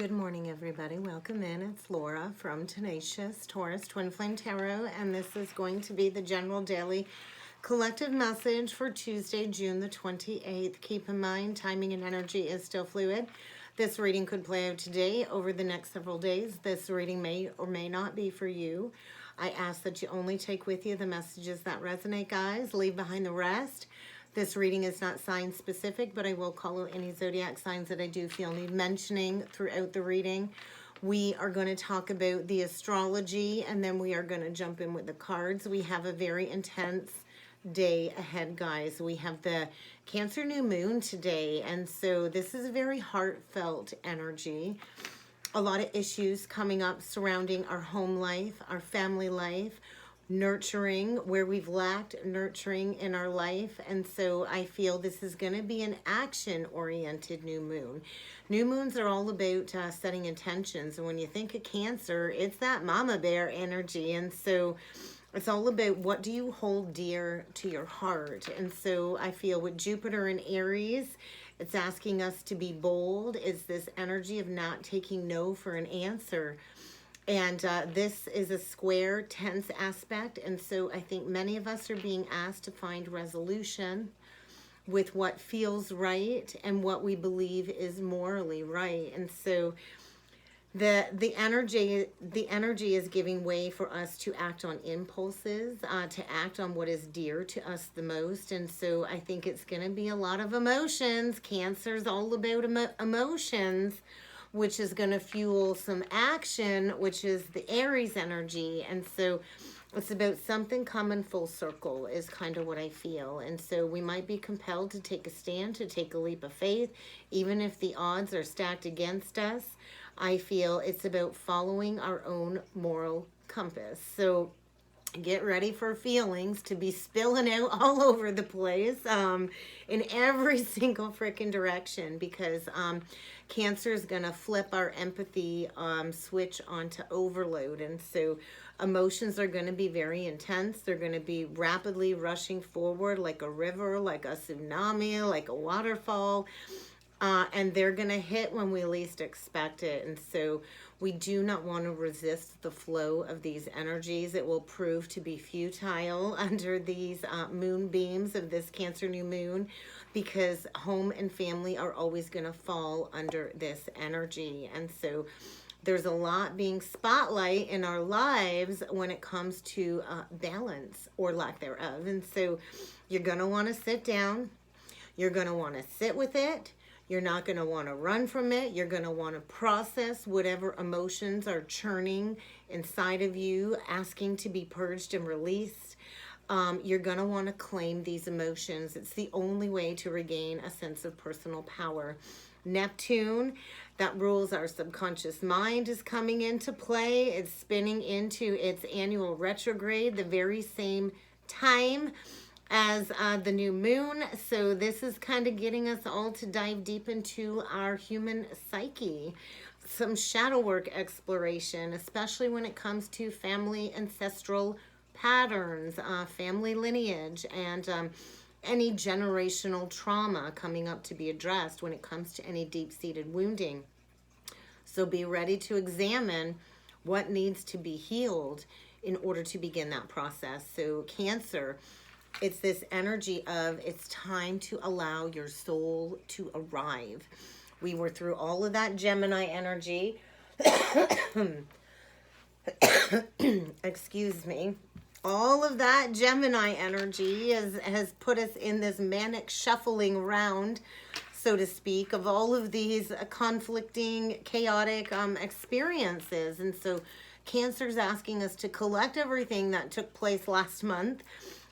Good morning, everybody. Welcome in. It's Laura from Tenacious Taurus Twin Flame Tarot, and this is going to be the general daily collective message for Tuesday, June the 28th. Keep in mind, timing and energy is still fluid. This reading could play out today, over the next several days. This reading may or may not be for you. I ask that you only take with you the messages that resonate, guys. Leave behind the rest. This reading is not sign specific, but I will call out any zodiac signs that I do feel need mentioning throughout the reading. We are going to talk about the astrology, and then we are going to jump in with the cards. We have a very intense day ahead, guys. We have the Cancer new moon today, and so this is a very heartfelt energy. A lot of issues coming up surrounding our home life, our family life, nurturing where we've lacked nurturing in our life. And so I feel this is going to be an action-oriented new moon. New moons are all about setting intentions. And when you think of Cancer, it's that mama bear energy. And so it's all about what do you hold dear to your heart. And so I feel with Jupiter in Aries, it's asking us to be bold. It's this energy of not taking no for an answer. And this is a square, tense aspect. And so I think many of us are being asked to find resolution with what feels right and what we believe is morally right. And so the energy is giving way for us to act on impulses, to act on what is dear to us the most. And so I think it's going to be a lot of emotions. Cancer's all about emotions, which is going to fuel some action, which is the Aries energy. And so it's about something coming full circle is kind of what I feel. And so we might be compelled to take a stand, to take a leap of faith, even if the odds are stacked against us. I feel it's about following our own moral compass. So get ready for feelings to be spilling out all over the place, in every single freaking direction, because Cancer is going to flip our empathy switch onto overload. And so emotions are going to be very intense. They're going to be rapidly rushing forward like a river, like a tsunami, like a waterfall. And they're going to hit when we least expect it. And so we do not want to resist the flow of these energies. It will prove to be futile under these moonbeams of this Cancer new moon, because home and family are always going to fall under this energy. And so there's a lot being spotlight in our lives when it comes to balance or lack thereof. And so you're going to want to sit down. You're going to want to sit with it. You're not going to want to run from it. You're going to want to process whatever emotions are churning inside of you, asking to be purged and released. You're going to want to claim these emotions. It's the only way to regain a sense of personal power. Neptune, that rules our subconscious mind, is coming into play. It's spinning into its annual retrograde the very same time as the new moon. So this is kind of getting us all to dive deep into our human psyche. Some shadow work exploration, especially when it comes to family ancestral patterns, family lineage, and any generational trauma coming up to be addressed when it comes to any deep-seated wounding. So be ready to examine what needs to be healed in order to begin that process. So Cancer, it's this energy of it's time to allow your soul to arrive. We were through all of that Gemini energy. Excuse me. All of that Gemini energy has put us in this manic shuffling round, so to speak, of all of these conflicting, chaotic experiences. And so Cancer's asking us to collect everything that took place last month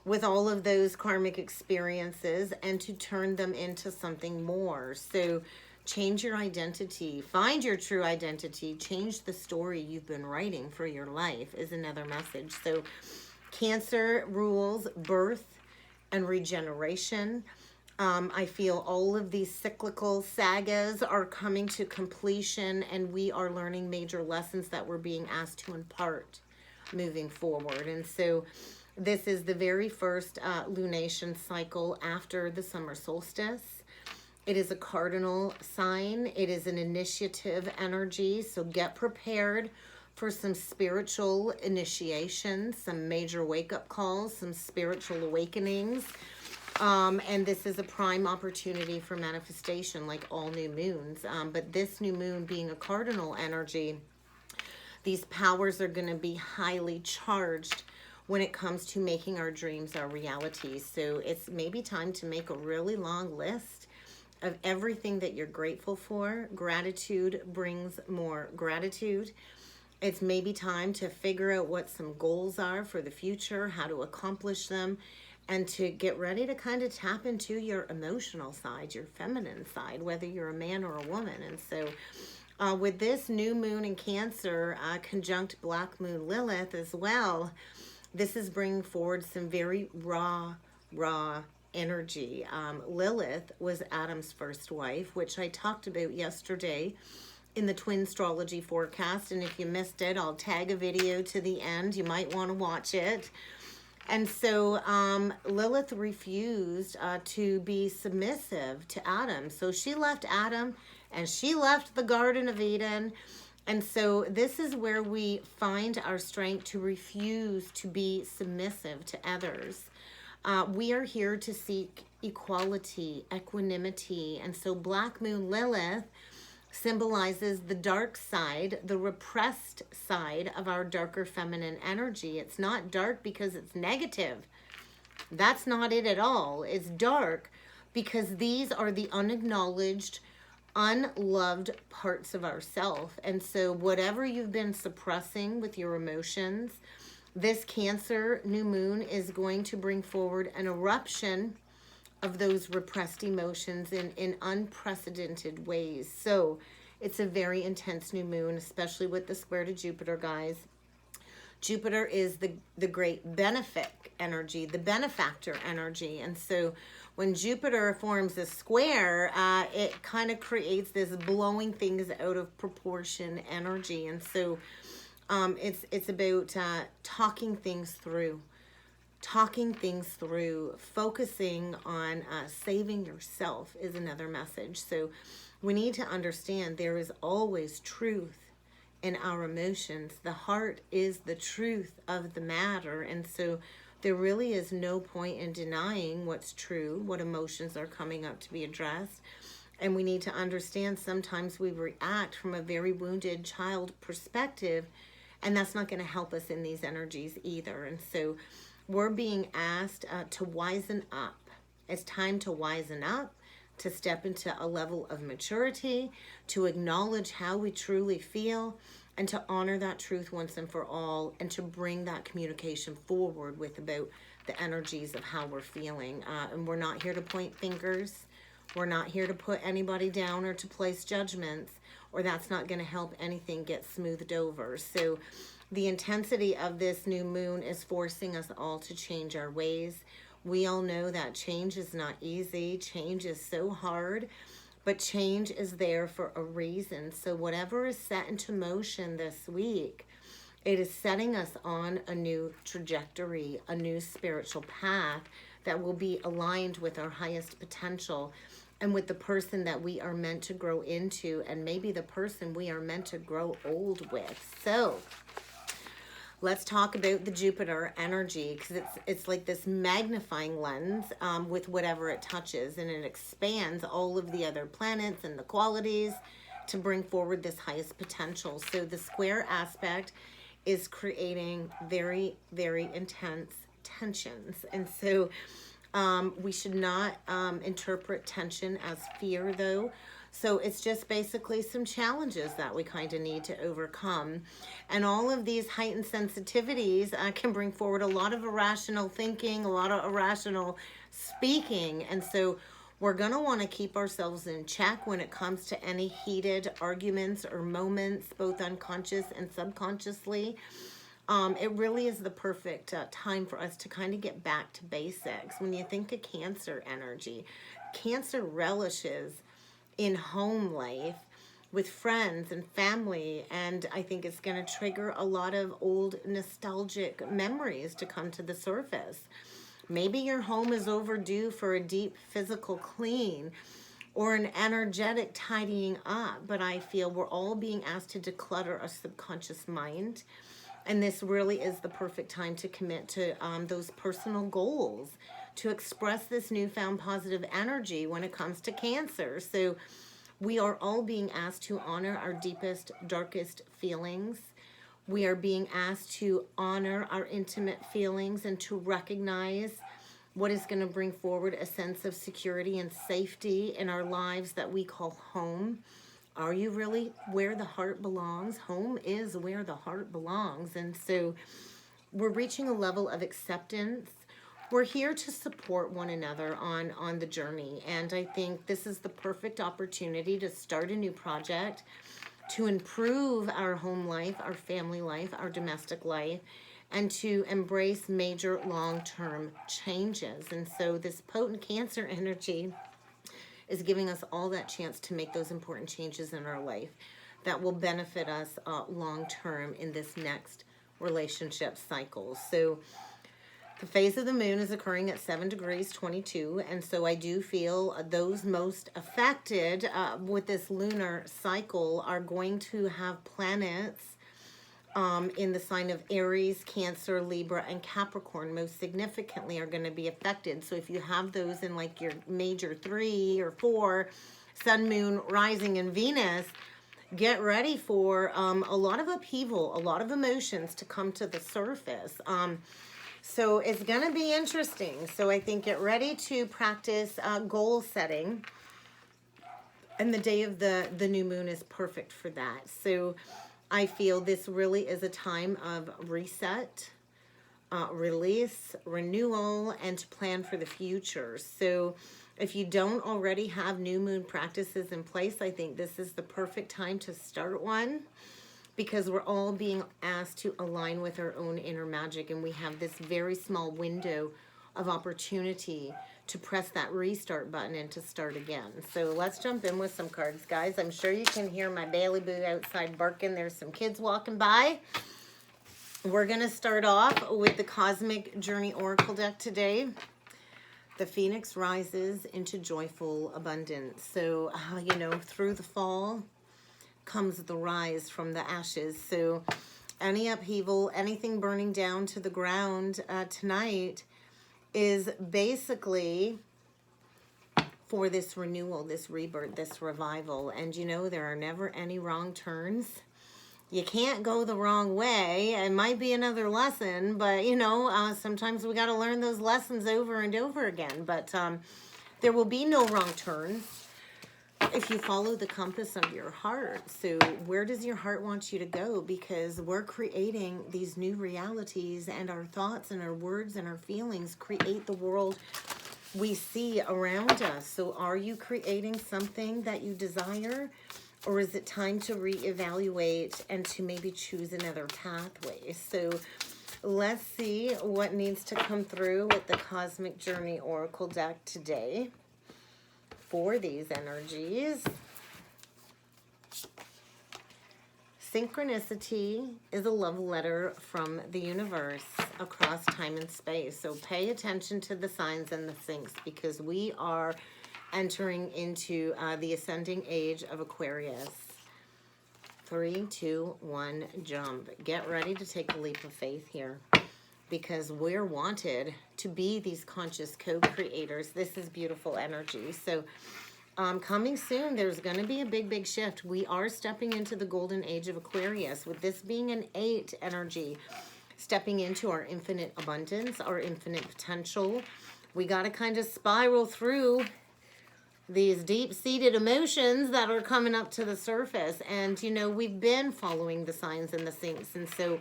with all of those karmic experiences and to turn them into something more. So change your identity, find your true identity, change the story you've been writing for your life is another message. So Cancer rules birth and regeneration. I feel all of these cyclical sagas are coming to completion, and we are learning major lessons that we're being asked to impart moving forward. And so this is the very first lunation cycle after the summer solstice. It is a cardinal sign. It is an initiative energy. So get prepared for some spiritual initiation, some major wake-up calls, some spiritual awakenings. And this is a prime opportunity for manifestation, like all new moons. But this new moon being a cardinal energy, these powers are going to be highly charged when it comes to making our dreams our reality. So it's maybe time to make a really long list of everything that you're grateful for. Gratitude brings more gratitude. It's maybe time to figure out what some goals are for the future, how to accomplish them, and to get ready to kind of tap into your emotional side, your feminine side, whether you're a man or a woman. And so with this new moon in Cancer, conjunct Black Moon Lilith as well, this is bringing forward some very raw energy. Lilith was Adam's first wife, which I talked about yesterday in the twin astrology forecast. And if you missed it, I'll tag a video to the end. You might want to watch it. And so Lilith refused to be submissive to Adam. So she left Adam and she left the Garden of Eden. And so this is where we find our strength to refuse to be submissive to others. We are here to seek equality, equanimity. And so Black Moon Lilith symbolizes the dark side, the repressed side of our darker feminine energy. It's not dark because it's negative. That's not it at all. It's dark because these are the unacknowledged, unloved parts of ourself. And so whatever you've been suppressing with your emotions, this Cancer new moon is going to bring forward an eruption of those repressed emotions in unprecedented ways. So it's a very intense new moon, especially with the square to Jupiter, guys. Jupiter is the great benefic energy, the benefactor energy. And so when Jupiter forms a square, it kind of creates this blowing things out of proportion energy. And so it's about talking things through, focusing on saving yourself is another message. So we need to understand there is always truth in our emotions. The heart is the truth of the matter. And so there really is no point in denying what's true, what emotions are coming up to be addressed. And we need to understand sometimes we react from a very wounded child perspective, and that's not going to help us in these energies either. And so we're being asked to wisen up. It's time to wisen up, to step into a level of maturity, to acknowledge how we truly feel, and to honor that truth once and for all, and to bring that communication forward with about the energies of how we're feeling. And we're not here to point fingers. We're not here to put anybody down or to place judgments, or that's not going to help anything get smoothed over. So the intensity of this new moon is forcing us all to change our ways. We all know that change is not easy. Change is so hard, but change is there for a reason. So whatever is set into motion this week, it is setting us on a new trajectory, a new spiritual path that will be aligned with our highest potential and with the person that we are meant to grow into, and maybe the person we are meant to grow old with. So let's talk about the Jupiter energy, because it's like this magnifying lens with whatever it touches, and it expands all of the other planets and the qualities to bring forward this highest potential. So the square aspect is creating very, very intense tensions. And so we should not interpret tension as fear, though. So it's just basically some challenges that we kind of need to overcome. And all of these heightened sensitivities can bring forward a lot of irrational thinking, a lot of irrational speaking. And so we're going to want to keep ourselves in check when it comes to any heated arguments or moments, both unconscious and subconsciously. It really is the perfect time for us to kind of get back to basics. When you think of Cancer energy, Cancer relishes in home life with friends and family, and I think it's going to trigger a lot of old nostalgic memories to come to the surface. Maybe your home is overdue for a deep physical clean, or an energetic tidying up, but I feel we're all being asked to declutter our subconscious mind. And this really is the perfect time to commit to those personal goals, to express this newfound positive energy when it comes to Cancer. So we are all being asked to honor our deepest, darkest feelings. We are being asked to honor our intimate feelings and to recognize what is going to bring forward a sense of security and safety in our lives that we call home. Are you really where the heart belongs? Home is where the heart belongs. And so we're reaching a level of acceptance. We're here to support one another on the journey. And I think this is the perfect opportunity to start a new project, to improve our home life, our family life, our domestic life, and to embrace major long-term changes. And so this potent Cancer energy is giving us all that chance to make those important changes in our life that will benefit us long-term in this next relationship cycle. So the phase of the moon is occurring at 7 degrees 22, and so I do feel those most affected with this lunar cycle are going to have planets in the sign of Aries, Cancer, Libra, and Capricorn most significantly are going to be affected. So if you have those in like your major 3 or 4, Sun, Moon, Rising, and Venus, get ready for a lot of upheaval, a lot of emotions to come to the surface. So it's going to be interesting. So I think get ready to practice goal setting. And the day of the new moon is perfect for that. So I feel this really is a time of reset, release, renewal, and to plan for the future. So if you don't already have new moon practices in place, I think this is the perfect time to start one, because we're all being asked to align with our own inner magic, and we have this very small window of opportunity to press that restart button and to start again. So let's jump in with some cards, guys. I'm sure you can hear my Bailey Boo outside barking. There's some kids walking by. We're going to start off with the Cosmic Journey Oracle deck today. The Phoenix rises into joyful abundance. So, you know, through the fall comes the rise from the ashes. So any upheaval, anything burning down to the ground tonight is basically for this renewal, this rebirth, this revival. And you know, there are never any wrong turns. You can't go the wrong way. It might be another lesson, but you know, sometimes we got to learn those lessons over and over again. But there will be no wrong turns if you follow the compass of your heart. So where does your heart want you to go? Because we're creating these new realities, and our thoughts and our words and our feelings create the world we see around us. So are you creating something that you desire, or is it time to reevaluate and to maybe choose another pathway? So let's see what needs to come through with the Cosmic Journey Oracle deck today for these energies. Synchronicity is a love letter from the universe across time and space. So pay attention to the signs and the syncs, because we are entering into the ascending age of Aquarius. 3, 2, 1, jump. Get ready to take a leap of faith here, because we're wanted to be these conscious co-creators. This is beautiful energy. So coming soon, there's going to be a big shift. We are stepping into the golden age of Aquarius, with this being an 8 energy, stepping into our infinite abundance, our infinite potential. We got to kind of spiral through these deep-seated emotions that are coming up to the surface. And, you know, we've been following the signs and the syncs. And so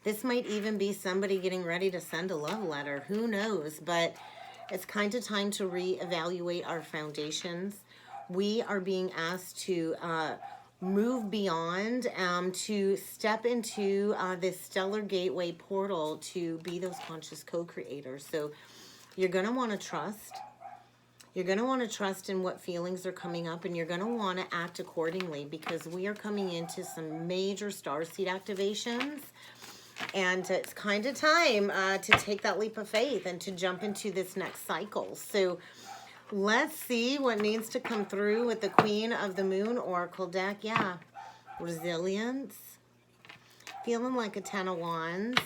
this might even be somebody getting ready to send a love letter. Who knows? But it's kind of time to reevaluate our foundations. We are being asked to move beyond, to step into this stellar gateway portal to be those conscious co-creators. So you're going to want to trust. You're going to want to trust in what feelings are coming up, and you're going to want to act accordingly, because we are coming into some major starseed activations. And it's kind of time to take that leap of faith and to jump into this next cycle. So Let's see what needs to come through with the Queen of the Moon Oracle deck. Yeah, resilience, feeling like a 10 of Wands,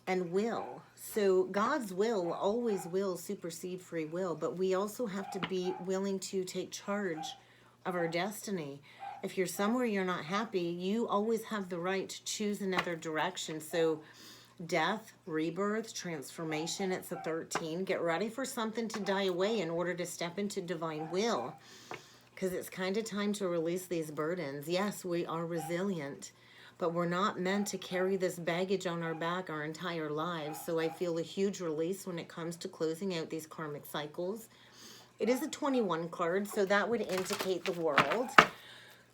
and will. So God's will always will supersede free will, but we also have to be willing to take charge of our destiny. If you're somewhere you're not happy, you always have the right to choose another direction. So death, rebirth, transformation, it's a 13. Get ready for something to die away in order to step into divine will, because it's kind of time to release these burdens. Yes, we are resilient, but we're not meant to carry this baggage on our back our entire lives. So I feel a huge release when it comes to closing out these karmic cycles. It is a 21 card, so that would indicate the world.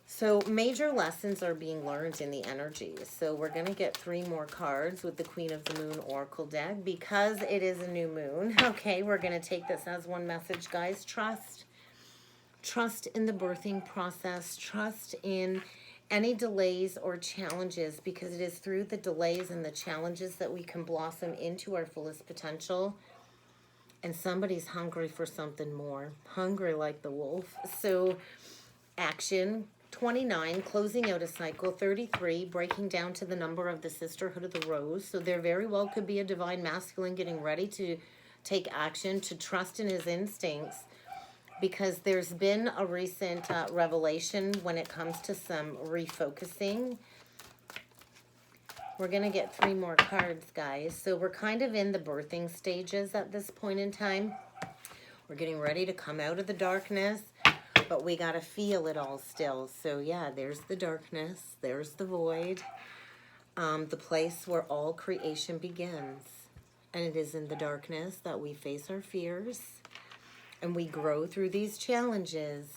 So major lessons are being learned in the energies. So we're going to get 3 more cards with the Queen of the Moon Oracle deck because it is a new moon. Okay, we're going to take this as one message, guys. Trust. Trust in the birthing process. Trust in any delays or challenges, because it is through the delays and the challenges that we can blossom into our fullest potential. And somebody's hungry for something more. Hungry like the wolf. So action. 29, closing out a cycle. 33, breaking down to the number of the Sisterhood of the Rose. So there very well could be a divine masculine getting ready to take action, to trust in his instincts, because there's been a recent revelation when it comes to some refocusing. We're going to get 3 more cards, guys. So we're kind of in the birthing stages at this point in time. We're getting ready to come out of the darkness, but we got to feel it all still. So yeah, there's the darkness, there's the void, the place where all creation begins. And it is in the darkness that we face our fears, and we grow through these challenges,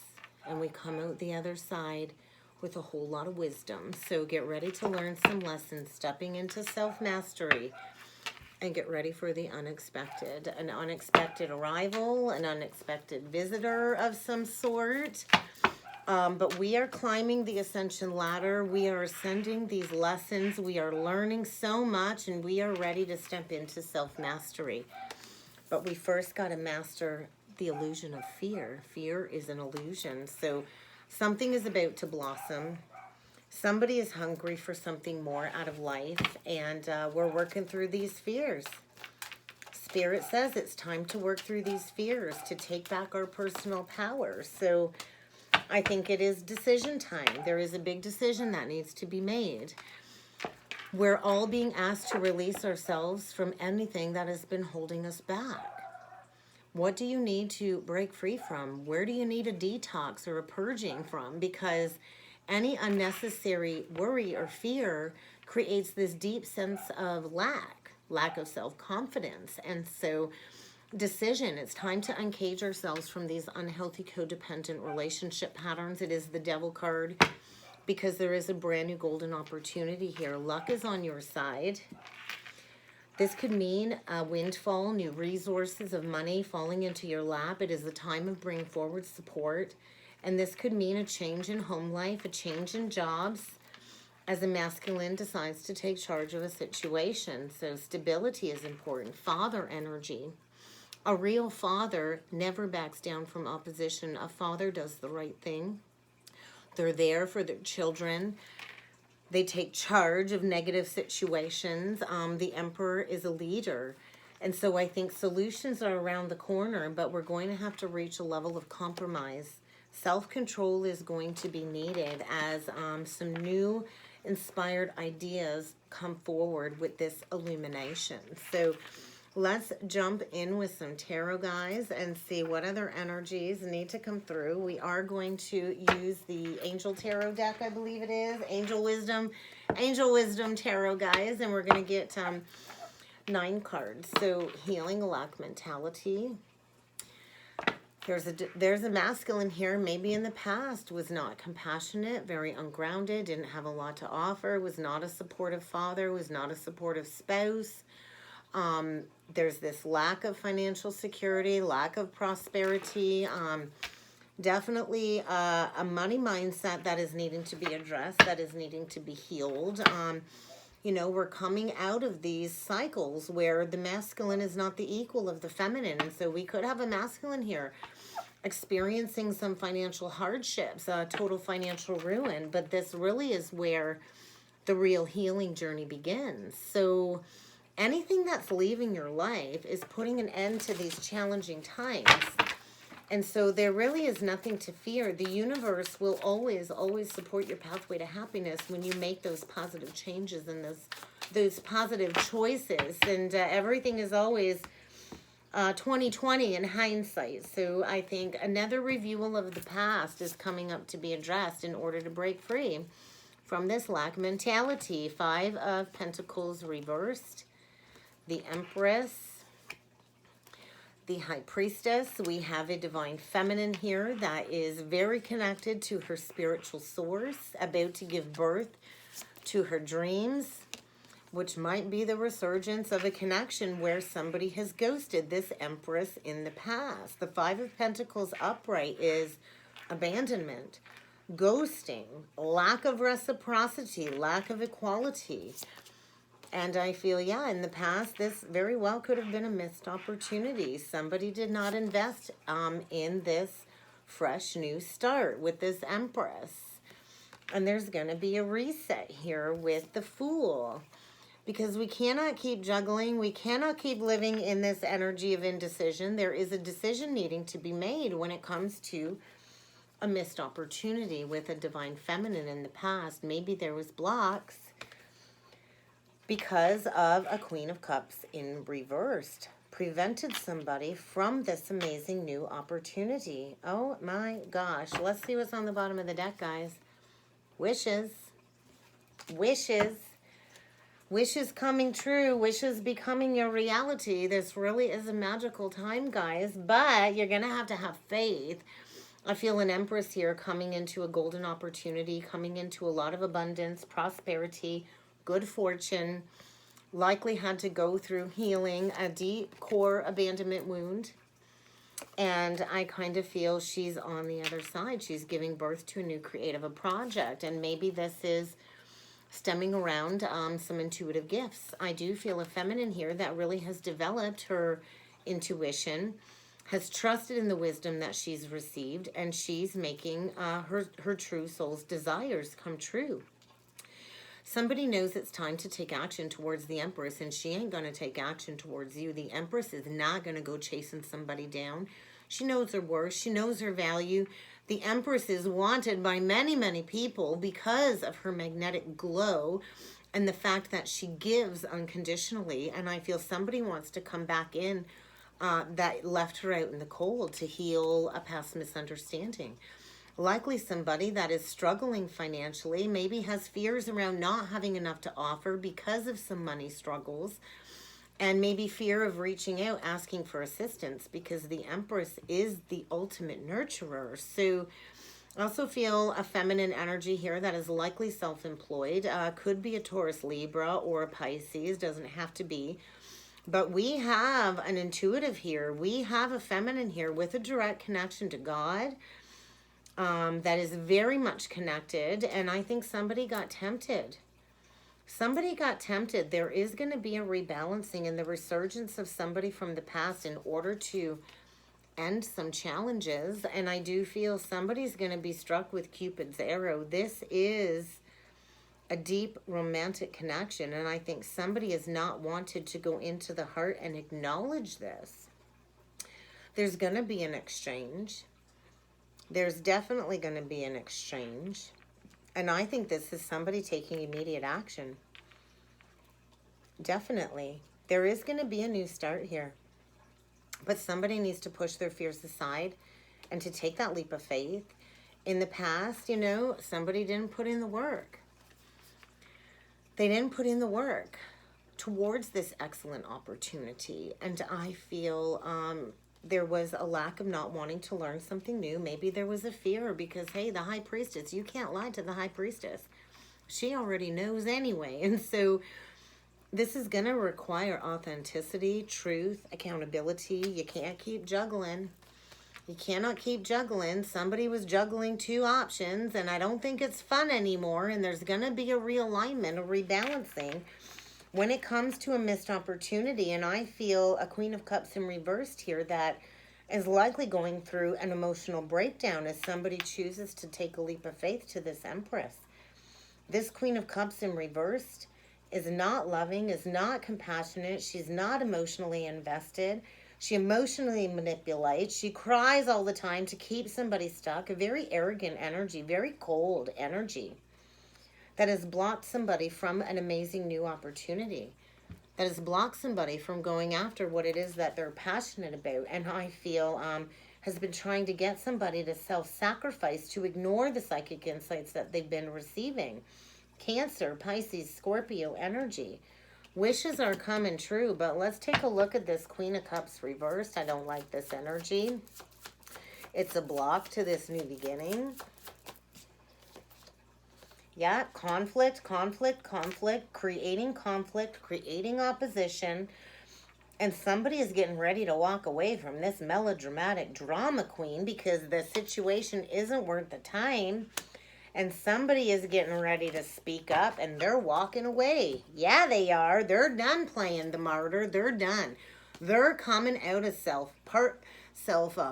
and we come out the other side with a whole lot of wisdom. So get ready to learn some lessons, stepping into self-mastery, and get ready for the unexpected. An unexpected arrival, an unexpected visitor of some sort. But we are climbing the ascension ladder. We are ascending these lessons. We are learning so much, and we are ready to step into self-mastery. But we first got to master the illusion of fear. Fear is an illusion. So something is about to blossom. Somebody is hungry for something more out of life, and we're working through these fears. Spirit says it's time to work through these fears, to take back our personal power. So I think it is decision time. There is a big decision that needs to be made. We're all being asked to release ourselves from anything that has been holding us back. What do you need to break free from? Where do you need a detox or a purging from? Because any unnecessary worry or fear creates this deep sense of lack of self-confidence. And so decision, it's time to uncage ourselves from these unhealthy codependent relationship patterns. It is the Devil card, because there is a brand new golden opportunity here. Luck is on your side. This could mean a windfall, new resources of money falling into your lap. It is the time of bringing forward support. And this could mean a change in home life, a change in jobs, as a masculine decides to take charge of a situation. So stability is important. Father energy. A real father never backs down from opposition. A father does the right thing. They're there for their children. They take charge of negative situations. The Emperor is a leader. And so I think solutions are around the corner, but we're going to have to reach a level of compromise. Self-control is going to be needed as some new inspired ideas come forward with this illumination. So let's jump in with some tarot, guys, and see what other energies need to come through. We are going to use the Angel Tarot deck, I believe it is. Angel Wisdom Tarot, guys, and we're going to get 9 cards. So healing, lack mentality. There's a masculine here, maybe in the past was not compassionate, very ungrounded, didn't have a lot to offer, was not a supportive father, was not a supportive spouse. There's this lack of financial security, lack of prosperity, definitely a money mindset that is needing to be addressed, that is needing to be healed. You know, we're coming out of these cycles where the masculine is not the equal of the feminine. And so we could have a masculine here experiencing some financial hardships, total financial ruin. But this really is where the real healing journey begins. So anything that's leaving your life is putting an end to these challenging times. And so there really is nothing to fear. The universe will always, always support your pathway to happiness when you make those positive changes and those positive choices. And everything is always 20/20 in hindsight. So I think another review of the past is coming up to be addressed in order to break free from this lack mentality. 5 of Pentacles reversed, the Empress, the High Priestess. We have a divine feminine here that is very connected to her spiritual source, about to give birth to her dreams, which might be the resurgence of a connection where somebody has ghosted this Empress in the past. The 5 of Pentacles upright is abandonment, ghosting, lack of reciprocity, lack of equality. And I feel, yeah, in the past, this very well could have been a missed opportunity. Somebody did not invest in this fresh new start with this Empress. And there's going to be a reset here with the Fool. Because we cannot keep juggling. We cannot keep living in this energy of indecision. There is a decision needing to be made when it comes to a missed opportunity with a divine feminine in the past. Maybe there was blocks because of a Queen of Cups in reversed. Prevented somebody from this amazing new opportunity. Oh my gosh. Let's see what's on the bottom of the deck, guys. Wishes. Wishes. Wishes coming true. Wishes becoming a reality. This really is a magical time, guys. But you're going to have faith. I feel an Empress here coming into a golden opportunity, coming into a lot of abundance, prosperity, good fortune. Likely had to go through healing a deep core abandonment wound. And I kind of feel she's on the other side. She's giving birth to a new creative project. And maybe this is stemming around some intuitive gifts. I do feel a feminine here that really has developed her intuition, has trusted in the wisdom that she's received, and she's making her true soul's desires come true. Somebody knows it's time to take action towards the Empress, and she ain't going to take action towards you. The Empress is not going to go chasing somebody down. She knows her worth. She knows her value. The Empress is wanted by many, many people because of her magnetic glow and the fact that she gives unconditionally. And I feel somebody wants to come back in that left her out in the cold to heal a past misunderstanding. Likely somebody that is struggling financially, maybe has fears around not having enough to offer because of some money struggles, and maybe fear of reaching out, asking for assistance, because the Empress is the ultimate nurturer. So I also feel a feminine energy here that is likely self-employed. Could be a Taurus, Libra, or a Pisces. Doesn't have to be. But we have an intuitive here. We have a feminine here with a direct connection to God. That is very much connected, and I think somebody got tempted. Somebody got tempted. There is going to be a rebalancing and the resurgence of somebody from the past in order to end some challenges, and I do feel somebody's going to be struck with Cupid's arrow. This is a deep romantic connection, and I think somebody has not wanted to go into the heart and acknowledge this. There's going to be an exchange. There's definitely going to be an exchange. And I think this is somebody taking immediate action. Definitely. There is going to be a new start here. But somebody needs to push their fears aside and to take that leap of faith. In the past, you know, somebody didn't put in the work. They didn't put in the work towards this excellent opportunity. And I feel there was a lack of not wanting to learn something new. Maybe there was a fear because, hey, the High Priestess, you can't lie to the High Priestess. She already knows anyway. And so this is going to require authenticity, truth, accountability. You can't keep juggling. You cannot keep juggling. Somebody was juggling 2 options, and I don't think it's fun anymore, and there's going to be a realignment, a rebalancing when it comes to a missed opportunity. And I feel a Queen of Cups in reversed here that is likely going through an emotional breakdown as somebody chooses to take a leap of faith to this Empress. This Queen of Cups in reversed is not loving, is not compassionate. She's not emotionally invested. She emotionally manipulates. She cries all the time to keep somebody stuck. A very arrogant energy, very cold energy that has blocked somebody from an amazing new opportunity, that has blocked somebody from going after what it is that they're passionate about. And I feel has been trying to get somebody to self-sacrifice, to ignore the psychic insights that they've been receiving. Cancer, Pisces, Scorpio energy. Wishes are coming true, but let's take a look at this Queen of Cups reversed. I don't like this energy. It's a block to this new beginning. Yeah, conflict, creating opposition. And somebody is getting ready to walk away from this melodramatic drama queen because the situation isn't worth the time. And somebody is getting ready to speak up, and they're walking away. Yeah, they are. They're done playing the martyr. They're done. They're coming out of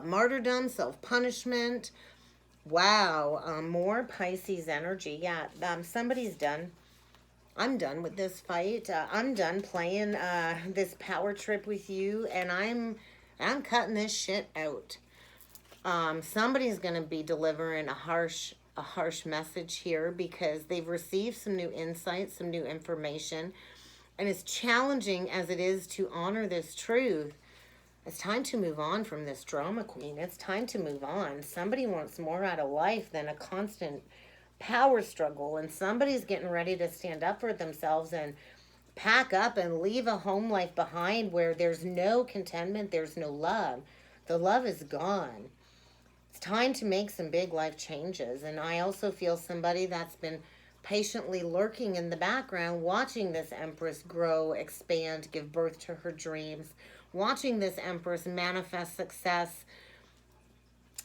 martyrdom, self-punishment. Wow. More Pisces energy. Yeah, somebody's done. I'm done with this fight. I'm done playing this power trip with you, and I'm cutting this shit out. Somebody's going to be delivering a harsh message here because they've received some new insights, some new information, and as challenging as it is to honor this truth, it's time to move on from this drama queen. It's time to move on. Somebody wants more out of life than a constant power struggle, and somebody's getting ready to stand up for themselves and pack up and leave a home life behind where there's no contentment, there's no love. The love is gone. It's time to make some big life changes. And I also feel somebody that's been patiently lurking in the background, watching this Empress grow, expand, give birth to her dreams, watching this Empress manifest success,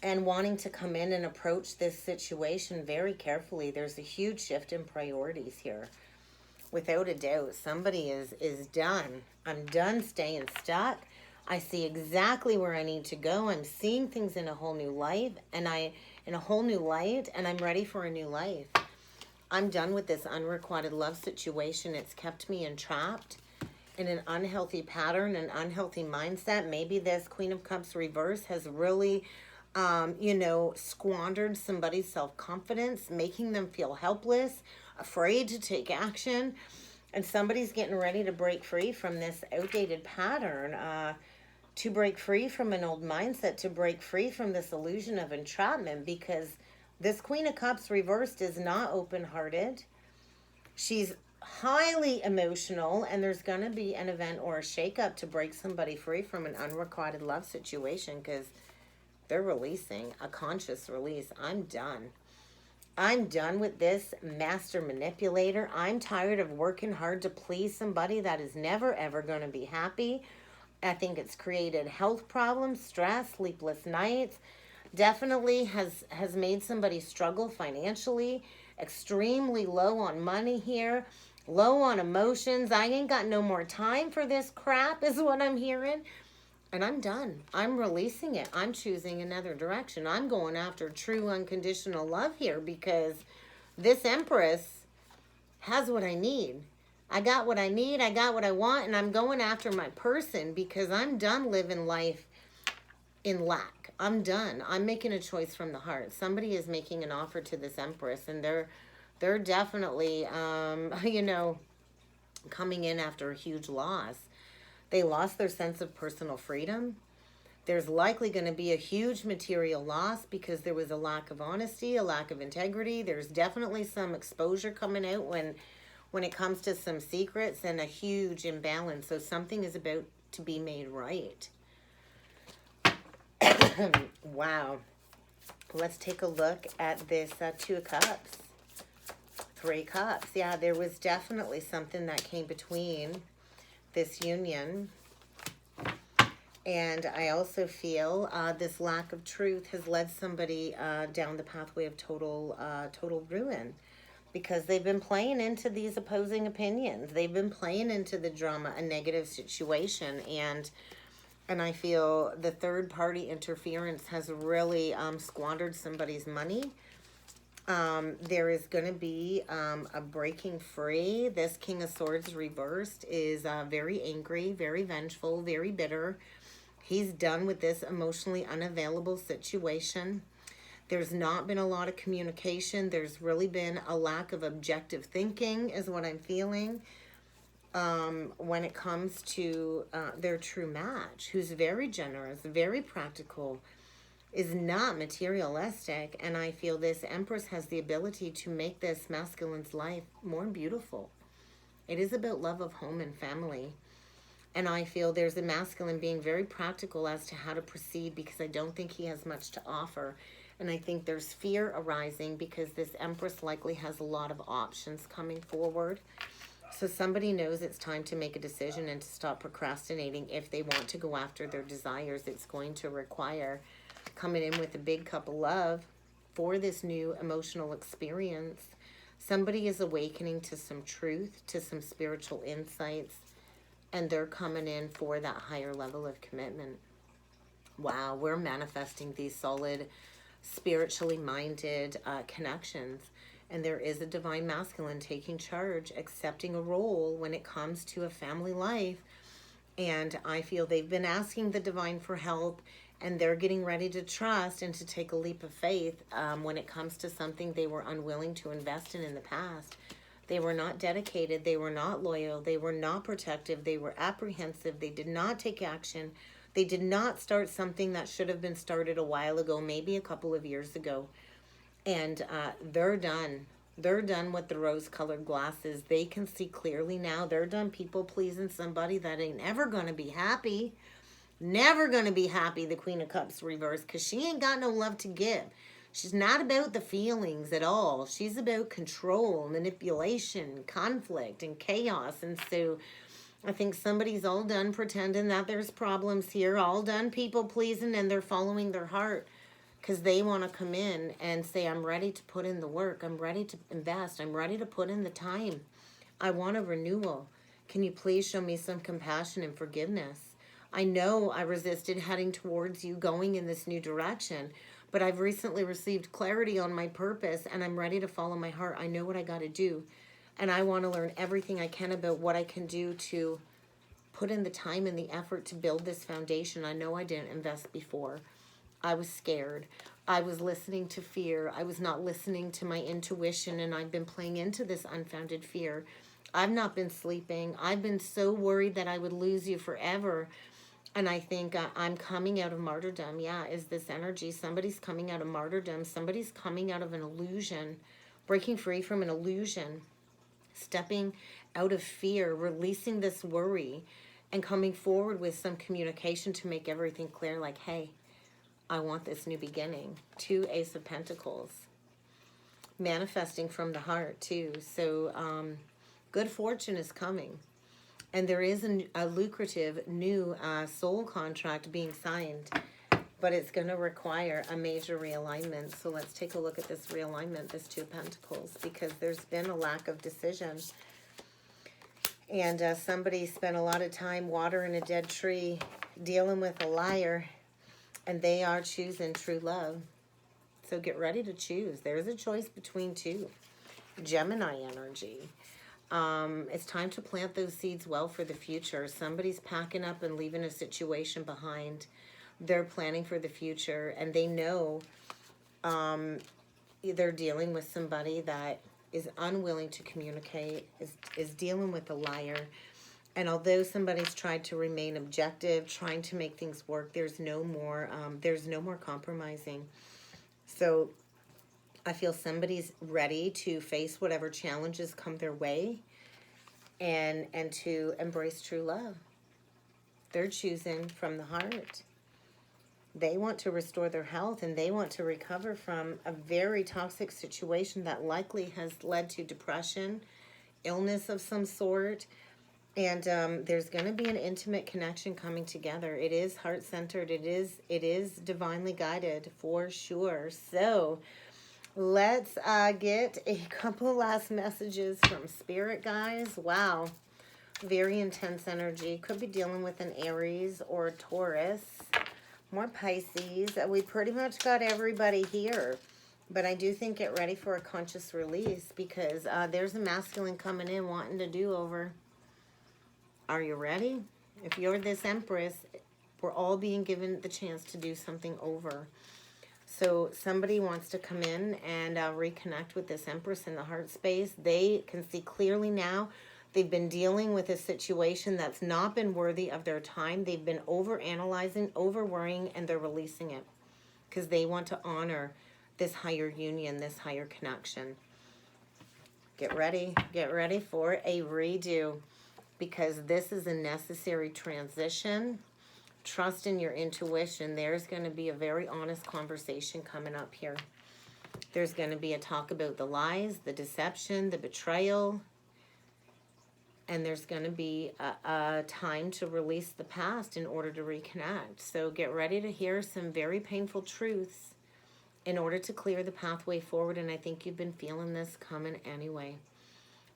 and wanting to come in and approach this situation very carefully. There's a huge shift in priorities here. Without a doubt, somebody is done. I'm done staying stuck. I see exactly where I need to go. I'm seeing things in a whole new light, and I'm ready for a new life. I'm done with this unrequited love situation. It's kept me entrapped in an unhealthy pattern, an unhealthy mindset. Maybe this Queen of Cups reverse has really, squandered somebody's self-confidence, making them feel helpless, afraid to take action. And somebody's getting ready to break free from this outdated pattern, to break free from an old mindset, to break free from this illusion of entrapment, because this Queen of Cups reversed is not open-hearted. She's highly emotional, and there's going to be an event or a shakeup to break somebody free from an unrequited love situation because they're releasing a conscious release. I'm done. I'm done with this master manipulator. I'm tired of working hard to please somebody that is never, ever going to be happy. I think it's created health problems, stress, sleepless nights. Definitely has made somebody struggle financially, extremely low on money here, low on emotions. I ain't got no more time for this crap is what I'm hearing. And I'm done. I'm releasing it. I'm choosing another direction. I'm going after true unconditional love here because this Empress has what I need. I got what I need. I got what I want. And I'm going after my person because I'm done living life in lack. I'm done. I'm making a choice from the heart. Somebody is making an offer to this Empress, and they're definitely, coming in after a huge loss. They lost their sense of personal freedom. There's likely going to be a huge material loss because there was a lack of honesty, a lack of integrity. There's definitely some exposure coming out when it comes to some secrets, and a huge imbalance. So something is about to be made right. Wow. Let's take a look at this 2 of Cups. 3 Cups. Yeah, there was definitely something that came between this union. And I also feel this lack of truth has led somebody down the pathway of total ruin, because they've been playing into these opposing opinions. They've been playing into the drama, a negative situation, and I feel the third party interference has really squandered somebody's money. There is going to be a breaking free. This King of Swords reversed is very angry, very vengeful, very bitter. He's done with this emotionally unavailable situation. There's not been a lot of communication. There's really been a lack of objective thinking, is what I'm feeling. When it comes to their true match, who's very generous, very practical, is not materialistic. And I feel this Empress has the ability to make this masculine's life more beautiful. It is about love of home and family. And I feel there's a masculine being very practical as to how to proceed, because I don't think he has much to offer. And I think there's fear arising because this Empress likely has a lot of options coming forward. So somebody knows it's time to make a decision and to stop procrastinating if they want to go after their desires. It's going to require coming in with a big cup of love for this new emotional experience. Somebody is awakening to some truth, to some spiritual insights, and they're coming in for that higher level of commitment. Wow, we're manifesting these solid, spiritually minded connections. And there is a divine masculine taking charge, accepting a role when it comes to a family life. And I feel they've been asking the divine for help, and they're getting ready to trust and to take a leap of faith when it comes to something they were unwilling to invest in the past. They were not dedicated. They were not loyal. They were not protective. They were apprehensive. They did not take action. They did not start something that should have been started a while ago, maybe a couple of years ago. And they're done. They're done with the rose-colored glasses. They can see clearly now. They're done people-pleasing somebody that ain't ever going to be happy. Never going to be happy, the Queen of Cups reversed, because she ain't got no love to give. She's not about the feelings at all. She's about control, manipulation, conflict, and chaos. And so I think somebody's all done pretending that there's problems here, all done people-pleasing, and they're following their heart because they want to come in and say, I'm ready to put in the work. I'm ready to invest. I'm ready to put in the time. I want a renewal. Can you please show me some compassion and forgiveness? I know I resisted heading towards you, going in this new direction, but I've recently received clarity on my purpose, and I'm ready to follow my heart. I know what I got to do, and I want to learn everything I can about what I can do to put in the time and the effort to build this foundation. I know I didn't invest before. I was scared. I was listening to fear. I was not listening to my intuition, and I've been playing into this unfounded fear. I've not been sleeping. I've been so worried that I would lose you forever. And I think I'm coming out of martyrdom. Yeah, is this energy? Somebody's coming out of martyrdom. Somebody's coming out of an illusion, breaking free from an illusion, stepping out of fear, releasing this worry, and coming forward with some communication to make everything clear, like, hey, I want this new beginning. 2 Ace of Pentacles. Manifesting from the heart, too. So good fortune is coming. And there is a lucrative new soul contract being signed, but it's going to require a major realignment. So let's take a look at this realignment, this 2 of Pentacles, because there's been a lack of decision. And somebody spent a lot of time watering a dead tree, dealing with a liar, and they are choosing true love. So get ready to choose. There's a choice between 2. Gemini energy. It's time to plant those seeds well for the future. Somebody's packing up and leaving a situation behind. They're planning for the future, and they know they're dealing with somebody that is unwilling to communicate, is dealing with a liar. And although somebody's tried to remain objective, trying to make things work, there's no more compromising. So I feel somebody's ready to face whatever challenges come their way and to embrace true love. They're choosing from the heart. They want to restore their health, and they want to recover from a very toxic situation that likely has led to depression, illness of some sort, And there's going to be an intimate connection coming together. It is heart-centered. It is divinely guided for sure. So let's get a couple last messages from Spirit, guys. Wow. Very intense energy. Could be dealing with an Aries or a Taurus. More Pisces. We pretty much got everybody here. But I do think get ready for a conscious release, because there's a masculine coming in wanting to do over. Are you ready? If you're this Empress, we're all being given the chance to do something over. So somebody wants to come in and reconnect with this Empress in the heart space. They can see clearly now. They've been dealing with a situation that's not been worthy of their time. They've been over-analyzing, over-worrying, and they're releasing it because they want to honor this higher union, this higher connection. Get ready for a redo, because this is a necessary transition. Trust in your intuition. There's going to be a very honest conversation coming up here. There's going to be a talk about the lies, the deception, the betrayal. And there's going to be a time to release the past in order to reconnect. So get ready to hear some very painful truths in order to clear the pathway forward. And I think you've been feeling this coming anyway.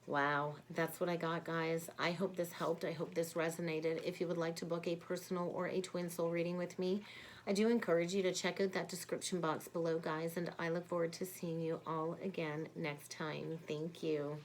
Wow, that's what I got, guys. I hope this helped. I hope this resonated. If you would like to book a personal or a twin soul reading with me, I do encourage you to check out that description box below, guys. And I look forward to seeing you all again next time. Thank you.